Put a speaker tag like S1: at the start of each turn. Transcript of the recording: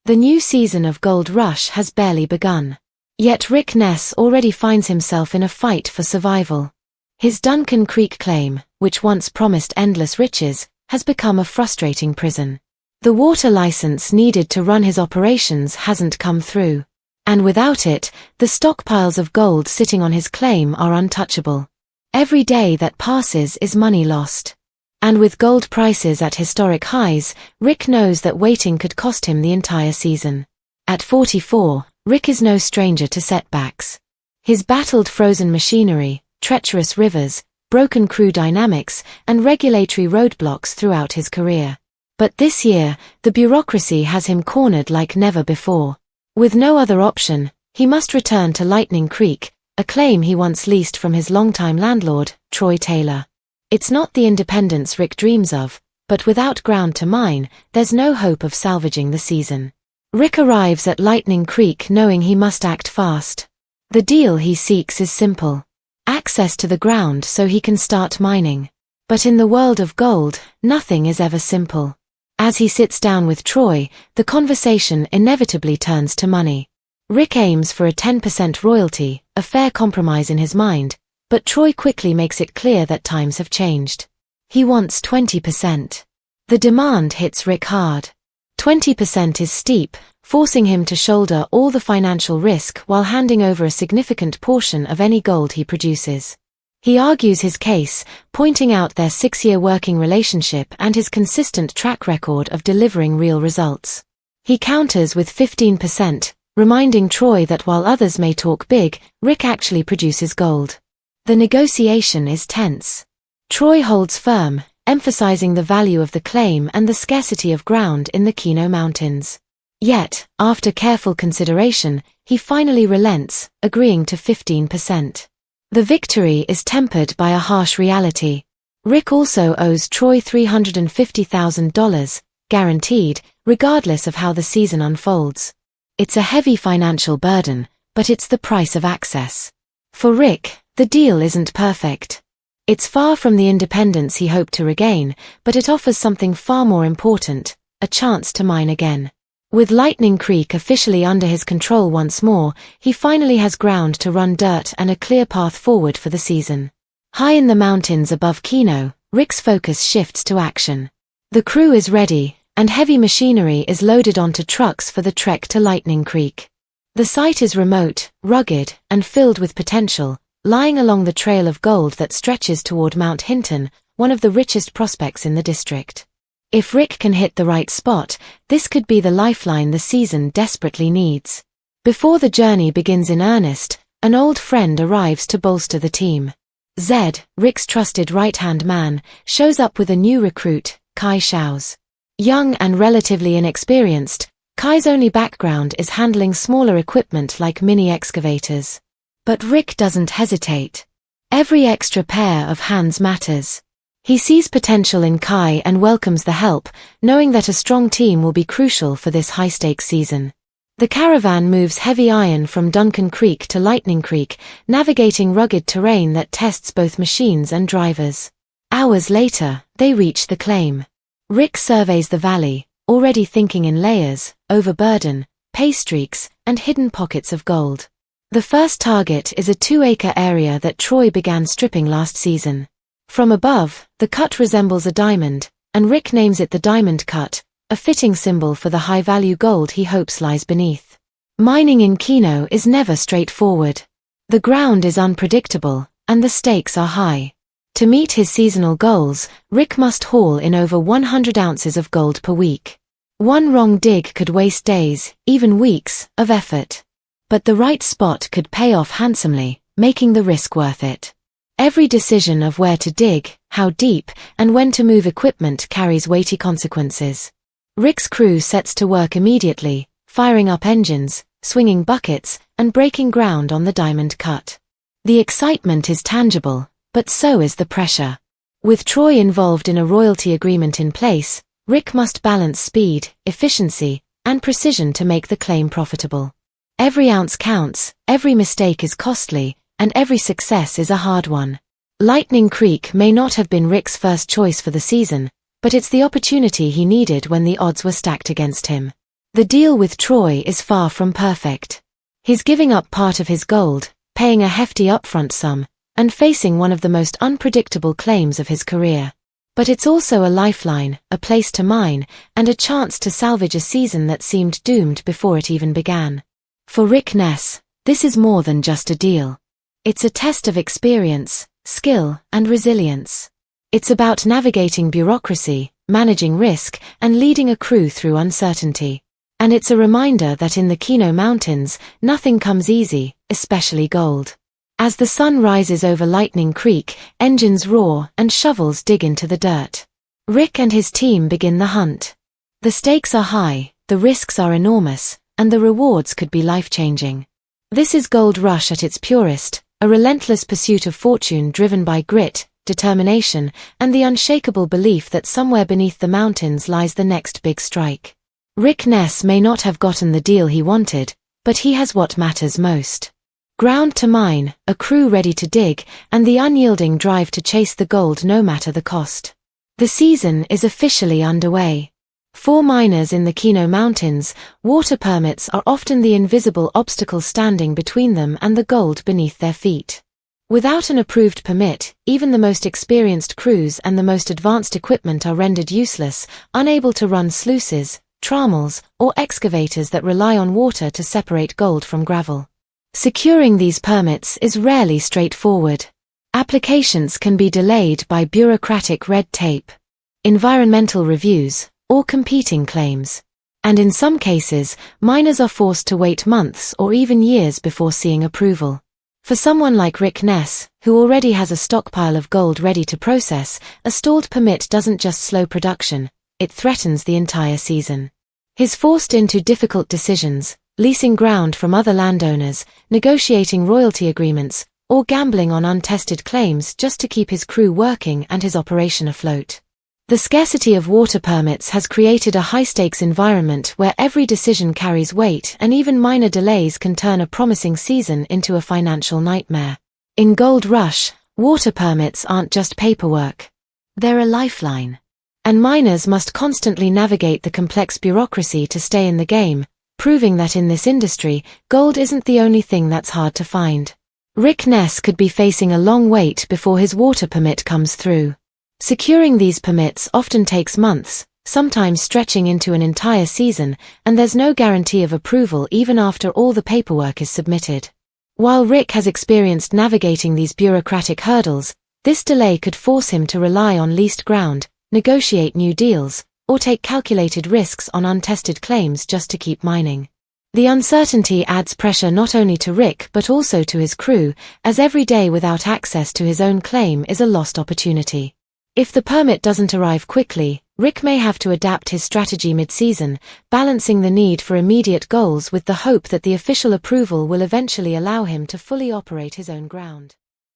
S1: The new season of Gold Rush has barely begun. Yet Rick Ness already finds himself in a fight for survival. His Duncan Creek claim, which once promised endless riches, has become a frustrating prison. The water license needed to run his operations hasn't come through. And without it, the stockpiles of gold sitting on his claim are untouchable. Every day that passes is money lost. And with gold prices at historic highs, Rick knows that waiting could cost him the entire season. At 44, Rick is no stranger to setbacks. He's battled frozen machinery, treacherous rivers, broken crew dynamics, and regulatory roadblocks throughout his career. But this year, the bureaucracy has him cornered like never before. With no other option, he must return to Lightning Creek, a claim he once leased from his longtime landlord, Troy Taylor. It's not the independence Rick dreams of, but without ground to mine, there's no hope of salvaging the season. Rick arrives at Lightning Creek knowing he must act fast. The deal he seeks is simple. Access to the ground so he can start mining. But in the world of gold, nothing is ever simple. As he sits down with Troy, the conversation inevitably turns to money. Rick aims for a 10% royalty, a fair compromise in his mind, but Troy quickly makes it clear that times have changed. He wants 20%. The demand hits Rick hard. 20% is steep, forcing him to shoulder all the financial risk while handing over a significant portion of any gold he produces. He argues his case, pointing out their 6-year working relationship and his consistent track record of delivering real results. He counters with 15%, reminding Troy that while others may talk big, Rick actually produces gold. The negotiation is tense. Troy holds firm, emphasizing the value of the claim and the scarcity of ground in the Keno Mountains. Yet, after careful consideration, he finally relents, agreeing to 15%. The victory is tempered by a harsh reality. Rick also owes Troy $350,000, guaranteed, regardless of how the season unfolds. It's a heavy financial burden, but it's the price of access. For Rick, the deal isn't perfect. It's far from the independence he hoped to regain, but it offers something far more important, a chance to mine again. With Lightning Creek officially under his control once more, he finally has ground to run dirt and a clear path forward for the season. High in the mountains above Keno, Rick's focus shifts to action. The crew is ready, and heavy machinery is loaded onto trucks for the trek to Lightning Creek. The site is remote, rugged, and filled with potential, lying along the trail of gold that stretches toward Mount Hinton, one of the richest prospects in the district. If Rick can hit the right spot, this could be the lifeline the season desperately needs. Before the journey begins in earnest, an old friend arrives to bolster the team. Zed, Rick's trusted right-hand man, shows up with a new recruit, Kai Schaus. Young and relatively inexperienced, Kai's only background is handling smaller equipment like mini excavators. But Rick doesn't hesitate. Every extra pair of hands matters. He sees potential in Kai and welcomes the help, knowing that a strong team will be crucial for this high-stakes season. The caravan moves heavy iron from Duncan Creek to Lightning Creek, navigating rugged terrain that tests both machines and drivers. Hours later, they reach the claim. Rick surveys the valley, already thinking in layers, overburden, pay streaks, and hidden pockets of gold. The first target is a 2-acre area that Troy began stripping last season. From above, the cut resembles a diamond, and Rick names it the Diamond Cut, a fitting symbol for the high-value gold he hopes lies beneath. Mining in Keno is never straightforward. The ground is unpredictable, and the stakes are high. To meet his seasonal goals, Rick must haul in over 100 ounces of gold per week. One wrong dig could waste days, even weeks, of effort. But the right spot could pay off handsomely, making the risk worth it. Every decision of where to dig, how deep, and when to move equipment carries weighty consequences. Rick's crew sets to work immediately, firing up engines, swinging buckets, and breaking ground on the Diamond Cut. The excitement is tangible, but so is the pressure. With Troy involved in a royalty agreement in place, Rick must balance speed, efficiency, and precision to make the claim profitable. Every ounce counts, every mistake is costly, and every success is a hard one. Lightning Creek may not have been Rick's first choice for the season, but it's the opportunity he needed when the odds were stacked against him. The deal with Troy is far from perfect. He's giving up part of his gold, paying a hefty upfront sum, and facing one of the most unpredictable claims of his career. But it's also a lifeline, a place to mine, and a chance to salvage a season that seemed doomed before it even began. For Rick Ness, this is more than just a deal. It's a test of experience, skill, and resilience. It's about navigating bureaucracy, managing risk, and leading a crew through uncertainty. And it's a reminder that in the Keno Mountains, nothing comes easy, especially gold. As the sun rises over Lightning Creek, engines roar and shovels dig into the dirt. Rick and his team begin the hunt. The stakes are high, the risks are enormous, and the rewards could be life-changing. This is Gold Rush at its purest, a relentless pursuit of fortune driven by grit, determination, and the unshakable belief that somewhere beneath the mountains lies the next big strike. Rick Ness may not have gotten the deal he wanted, but he has what matters most. Ground to mine, a crew ready to dig, and the unyielding drive to chase the gold no matter the cost. The season is officially underway. For miners in the Keno Mountains, water permits are often the invisible obstacle standing between them and the gold beneath their feet. Without an approved permit, even the most experienced crews and the most advanced equipment are rendered useless, unable to run sluices, trammels, or excavators that rely on water to separate gold from gravel. Securing these permits is rarely straightforward. Applications can be delayed by bureaucratic red tape, environmental reviews, or competing claims. And in some cases, miners are forced to wait months or even years before seeing approval. For someone like Rick Ness, who already has a stockpile of gold ready to process, a stalled permit doesn't just slow production, it threatens the entire season. He's forced into difficult decisions, leasing ground from other landowners, negotiating royalty agreements, or gambling on untested claims just to keep his crew working and his operation afloat. The scarcity of water permits has created a high-stakes environment where every decision carries weight, and even minor delays can turn a promising season into a financial nightmare. In Gold Rush, water permits aren't just paperwork. They're a lifeline. And miners must constantly navigate the complex bureaucracy to stay in the game, proving that in this industry, gold isn't the only thing that's hard to find. Rick Ness could be facing a long wait before his water permit comes through. Securing these permits often takes months, sometimes stretching into an entire season, and there's no guarantee of approval even after all the paperwork is submitted. While Rick has experienced navigating these bureaucratic hurdles, this delay could force him to rely on leased ground, negotiate new deals, or take calculated risks on untested claims just to keep mining. The uncertainty adds pressure not only to Rick but also to his crew, as every day without access to his own claim is a lost opportunity. If the permit doesn't arrive quickly, Rick may have to adapt his strategy mid-season, balancing the need for immediate goals with the hope that the official approval will eventually allow him to fully operate his own ground.